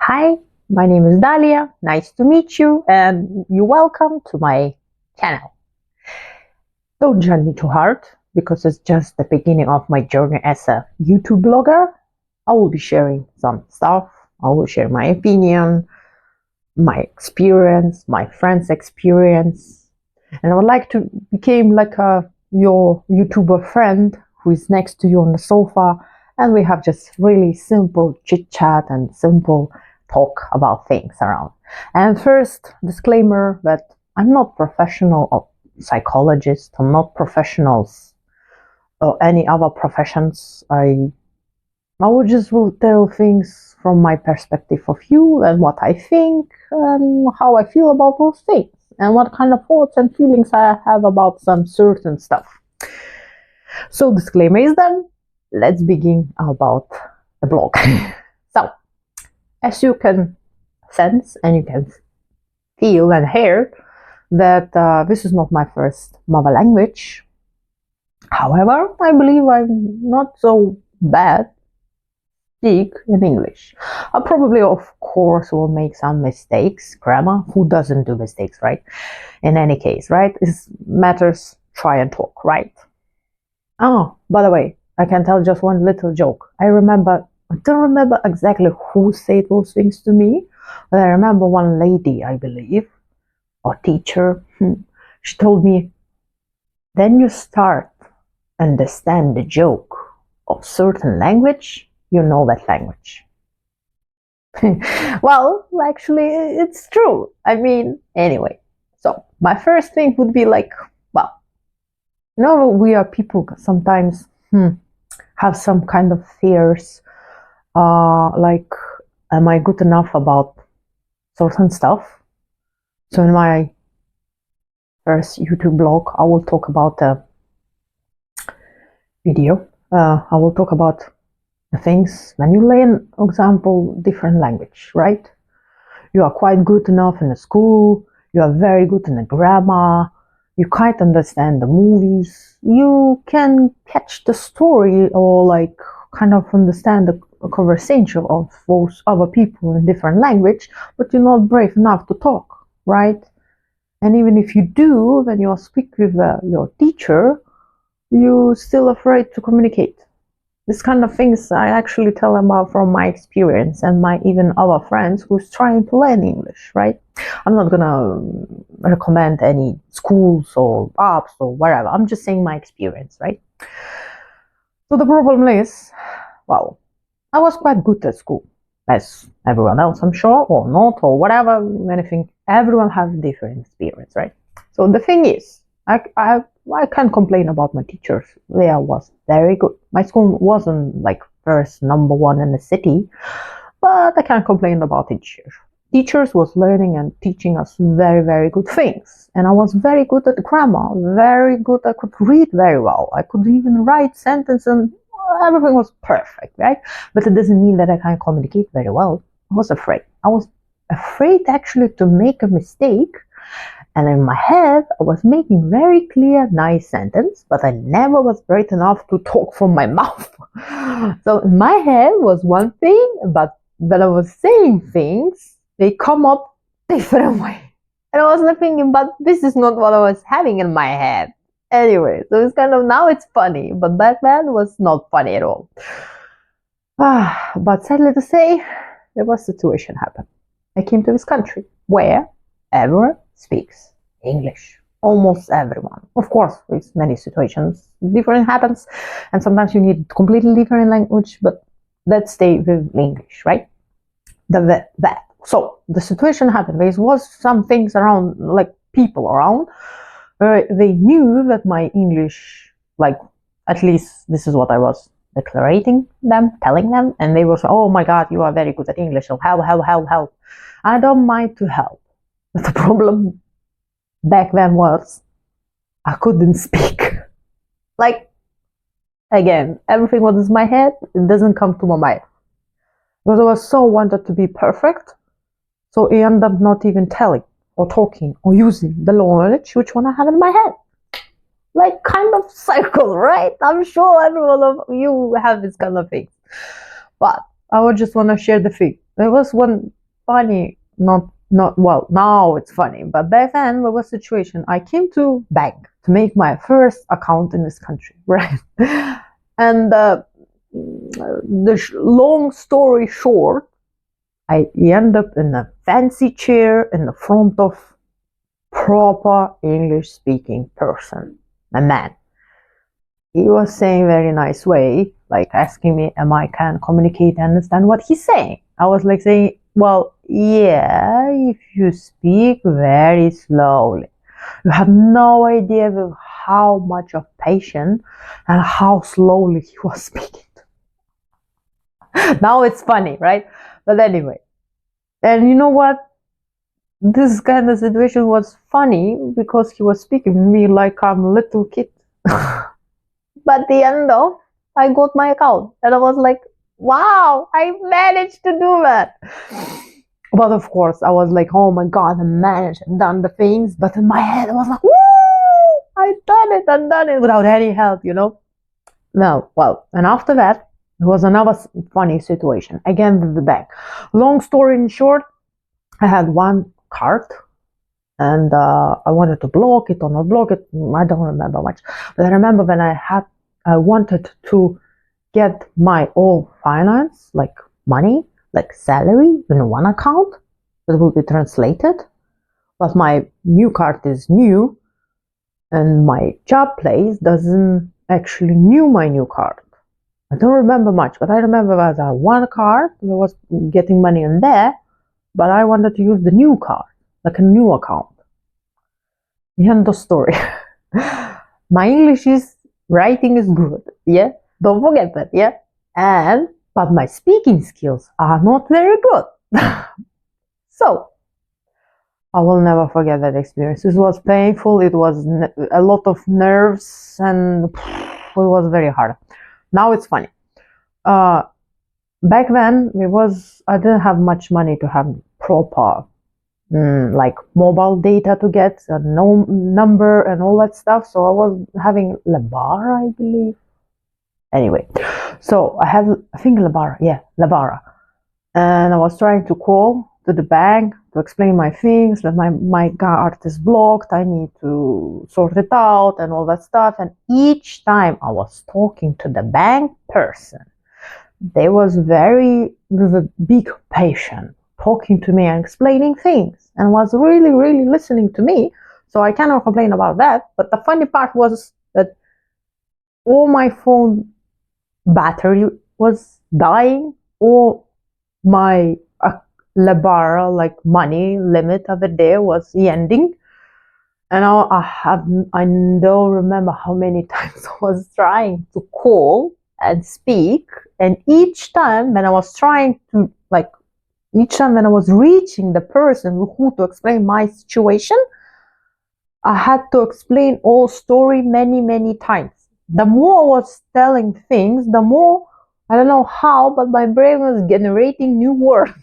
Hi, my name is Dalia. Nice to meet you, and you're welcome to my channel. Don't judge me too hard because it's just the beginning of my journey as a YouTube blogger. I will be sharing some stuff. I will share my opinion, my experience, my friend's experience, and I would like to become like your YouTuber friend who is next to you on the sofa, and we have just really simple chit chat and simple talk about things around. And first, disclaimer that I'm not professional or psychologist. I'm not professionals or any other professions. I will tell things from my perspective of view and what I think and how I feel about those things and what kind of thoughts and feelings I have about some certain stuff. So disclaimer is done. Let's begin about the blog. So, as you can sense and you can feel and hear that this is not my first mother language. However, I believe I'm not so bad speak in English. I probably, of course, will make some mistakes. Grammar, who doesn't do mistakes, right? In any case, right? It matters, try and talk, right? Oh, by the way, I can tell just one little joke. I don't remember exactly who said those things to me, but I remember one lady, I believe, or teacher, she told me, then you start understand the joke of certain language, you know that language. Well, actually, it's true. I mean, anyway. So my first thing would be like, well, we are people sometimes have some kind of fears, like, am I good enough about certain stuff? So in my first YouTube blog, I will talk about the video. I will talk about the things when you learn, for example, different language, right? You are quite good enough in the school. You are very good in the grammar. You quite understand the movies. You can catch the story or like kind of understand the conversation of those other people in different language, but you're not brave enough to talk, right? And even if you do, when you speak with your teacher, you're still afraid to communicate. This kind of things I actually tell about from my experience and my even other friends who's trying to learn English, right? I'm not gonna recommend any schools or apps or whatever. I'm just saying my experience, right? So the problem is, well, I was quite good at school, as everyone else, I'm sure, or not, or whatever. Anything, everyone has different experience, right? So the thing is, I can't complain about my teachers. They was very good. My school wasn't like first number one in the city, but I can't complain about teachers. Teachers was learning and teaching us very, very good things. And I was very good at grammar, very good. I could read very well. I could even write sentences and everything was perfect, right? But it doesn't mean that I can't communicate very well. I was afraid. I was afraid actually to make a mistake. And in my head, I was making very clear, nice sentence, but I never was brave enough to talk from my mouth. So in my head was one thing, but when I was saying things, they come up different way. And I was thinking, but this is not what I was having in my head. Anyway, so it's kind of, now it's funny, but back then it was not funny at all. But sadly to say, there was a situation happened. I came to this country where everyone speaks English. Almost everyone. Of course, with many situations, different happens, and sometimes you need completely different language, but let's stay with English, right? So the situation happened. There was some things around, like people around, they knew that my English, like, at least this is what I was declaring them, telling them, and they were saying, oh my God, you are very good at English, so help. I don't mind to help. But the problem back then was I couldn't speak. Like, again, everything what is in my head, it doesn't come to my mind. Because I was so wanted to be perfect, so I ended up not even telling or talking or using the knowledge which one I have in my head. Like, kind of cycle, right? I'm sure every one of you have this kind of thing. But I would just want to share the thing. there was one funny, not well, now it's funny, but back then there was a situation. I came to bank to make my first account in this country, right? And long story short, I end up in a fancy chair in the front of proper English speaking person, a man. He was saying very nice way, like asking me, am I can communicate and understand what he's saying? I was like saying, well, yeah, if you speak very slowly. You have no idea of how much of patience and how slowly he was speaking. Now it's funny, right? But anyway, and you know what? This kind of situation was funny because he was speaking to me like I'm a little kid. But at the end of, I got my account and I was like, wow, I managed to do that. But of course, I was like, oh my God, I managed and done the things. But in my head, I was like, woo, I've done it without any help, you know? No, well, and after that, there was another funny situation, again with the bank. Long story in short, I had one card and I wanted to block it or not block it. I don't remember much. But I remember when I wanted to get my all finance, like money, like salary in one account that will be translated. But my new card is new and my job place doesn't actually knew my new card. I don't remember much, but I remember that I had one card, I was getting money in there, but I wanted to use the new card, like a new account. The end of story. My English writing is good, yeah? Don't forget that, yeah? But my speaking skills are not very good. So, I will never forget that experience. It was painful, it was a lot of nerves, and it was very hard. Now it's funny. Back then, I didn't have much money to have proper like mobile data to get, no number and all that stuff. So I was having Lebara, I believe. Anyway, so I think Lebara. And I was trying to call to the bank to explain my things, that my card is blocked, I need to sort it out and all that stuff. And each time I was talking to the bank person, they was with a big patience, talking to me and explaining things, and was really, really listening to me. So I cannot complain about that. But the funny part was that all my phone battery was dying, or my Lebara, like money limit of the day, was ending. And I don't remember how many times I was trying to call and speak. And each time when I was reaching the person who to explain my situation, I had to explain all story many, many times. The more I was telling things, the more, I don't know how, but my brain was generating new words.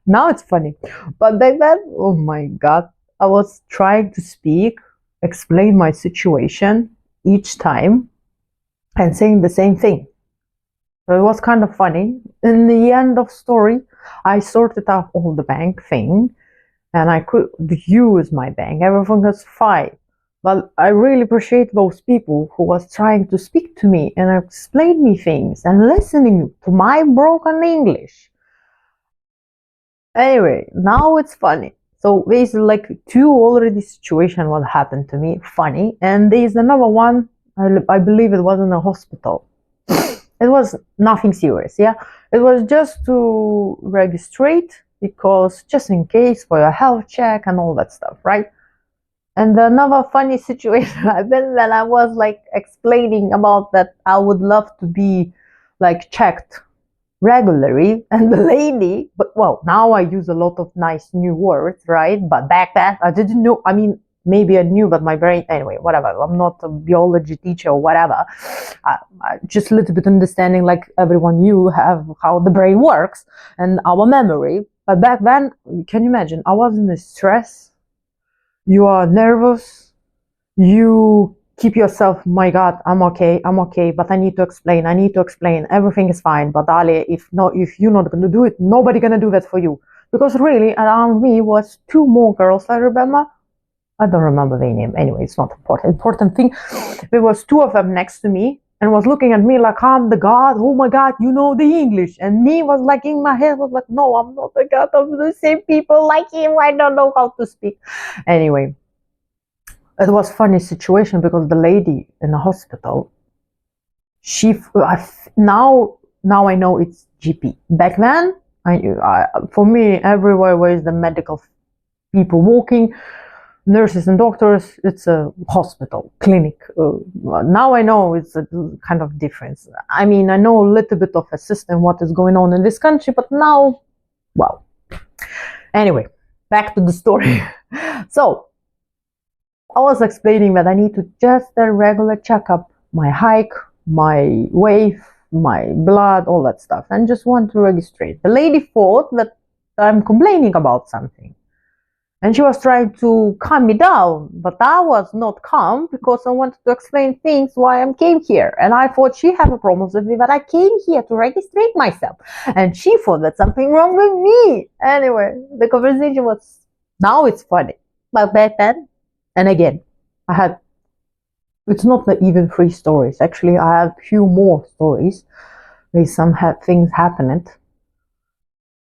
Now it's funny. But back then, oh my God, I was trying to speak, explain my situation each time and saying the same thing. So it was kind of funny. In the end of story, I sorted out all the bank thing and I could use my bank. Everything was fine. But I really appreciate those people who was trying to speak to me and explain me things and listening to my broken English. Anyway, now it's funny. So there's like two already situations what happened to me, funny. And there's another one, I believe it was in a hospital. It was nothing serious, yeah? It was just to registrate, because just in case for your health check and all that stuff, right? And another funny situation I've been when I was like explaining about that I would love to be like checked regularly, and the lady, but well, now I use a lot of nice new words, right? But back then I didn't know. I mean, maybe I knew, but my brain, anyway, whatever. I'm not a biology teacher or whatever. Just a little bit understanding, like everyone, you have how the brain works and our memory. But back then, can you imagine? I was in stress. You are nervous. You keep yourself, my God, I'm okay, but I need to explain, everything is fine. But Dalia, if you're not gonna do it, nobody gonna do that for you. Because really, around me was two more girls, I remember. I don't remember their name. Anyway, it's not important. Important thing, there was two of them next to me and was looking at me like I'm the God. Oh my God, you know the English. And me was like in my head was like, no, I'm not the God. I'm the same people like him. I don't know how to speak. Anyway, it was funny situation because the lady in the hospital, now I know it's GP. Back then, for me, everywhere was the medical people walking, nurses and doctors. It's a hospital, clinic. Now I know it's a kind of difference. I mean, I know a little bit of a system, what is going on in this country, but now, well. Anyway, back to the story. So, I was explaining that I need to just a regular checkup, my height, my weight, my blood, all that stuff, and just want to register. The lady thought that I'm complaining about something. And she was trying to calm me down, but I was not calm because I wanted to explain things why I came here. And I thought she had a problem with me, but I came here to register myself. And she thought that something wrong with me. Anyway, the conversation was, now it's funny. But back then, and again, it's not even 3 stories. Actually, I have few more stories where some things happened.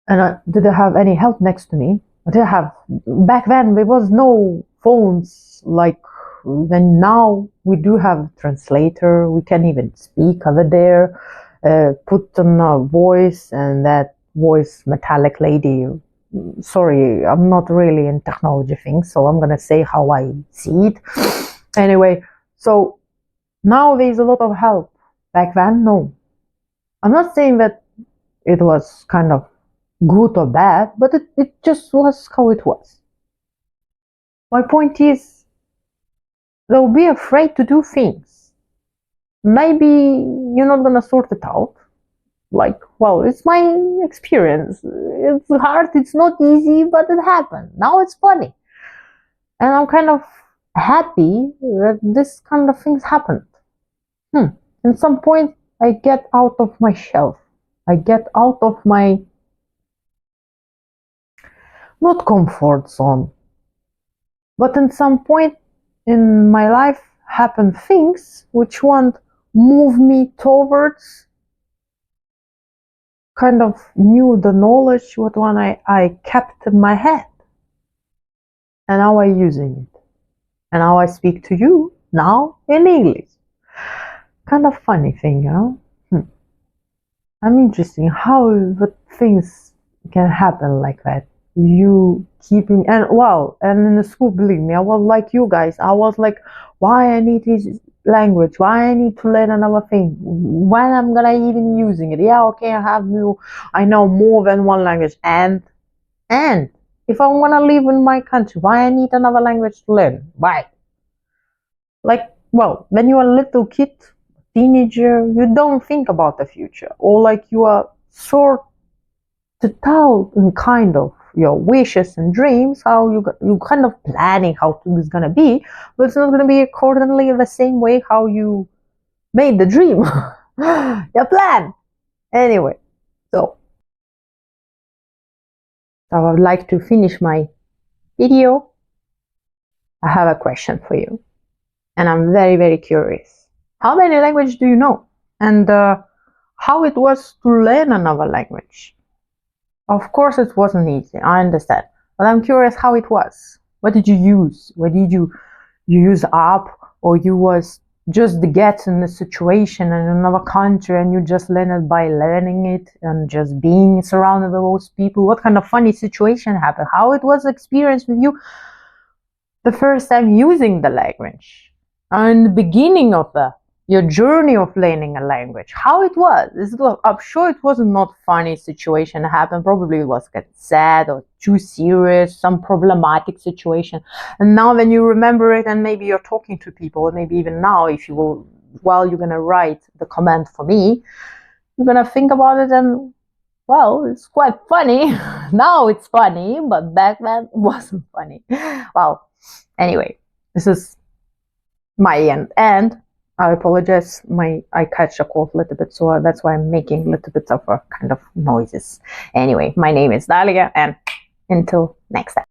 And I didn't have any help next to me. I didn't have, back then there was no phones like then now we do have translator. We can even speak over there, put on a voice, and that voice metallic lady. Sorry, I'm not really in technology things, so I'm gonna say how I see it. Anyway, so now there's a lot of help. Back then, no. I'm not saying that it was kind of good or bad, but it just was how it was. My point is, they'll be afraid to do things. Maybe you're not gonna sort it out. Like, well, it's my experience. It's hard, it's not easy, but it happened. Now it's funny. And I'm kind of happy that this kind of things happened. At some point, I get out of my shelf. I get out of my, not comfort zone, but at some point in my life happen things which won't move me towards kind of knew the knowledge what one I kept in my head. And now I'm using it. And now I speak to you now in English. Kind of funny thing, you know? I'm interested how the things can happen like that. You keeping, and well, and in the school, believe me, I was like you guys. I was like, why I need this language? Why I need to learn another thing? When I'm gonna even using it? Yeah, okay, I know more than one language. And if I wanna live in my country, why I need another language to learn? Why? Like, well, when you are a little kid, teenager, you don't think about the future, or like you are sorted out in kind of your wishes and dreams, how you kind of planning how it's gonna be, but it's not gonna be accordingly the same way how you made the dream, your plan. Anyway, so I would like to finish my video. I have a question for you, and I'm very, very curious. How many languages do you know? And how it was to learn another language? Of course, it wasn't easy. I understand. But I'm curious how it was. What did you use? What did you use app, or you was just get in the situation in another country and you just learn it by learning it and just being surrounded by those people? What kind of funny situation happened? How it was experience with you the first time using the language? And the beginning of your journey of learning a language, how it was. I'm sure it was not funny situation that happened. Probably it was get sad or too serious, some problematic situation. And now when you remember it, and maybe you're talking to people, or maybe even now, if you will, while you're gonna write the comment for me, you're gonna think about it, and well, it's quite funny. Now it's funny, but back then it wasn't funny. Well, anyway, this is my end. And I apologize, I catch a cold a little bit, so that's why I'm making a little bit of a kind of noises. Anyway, my name is Dalia, and until next time.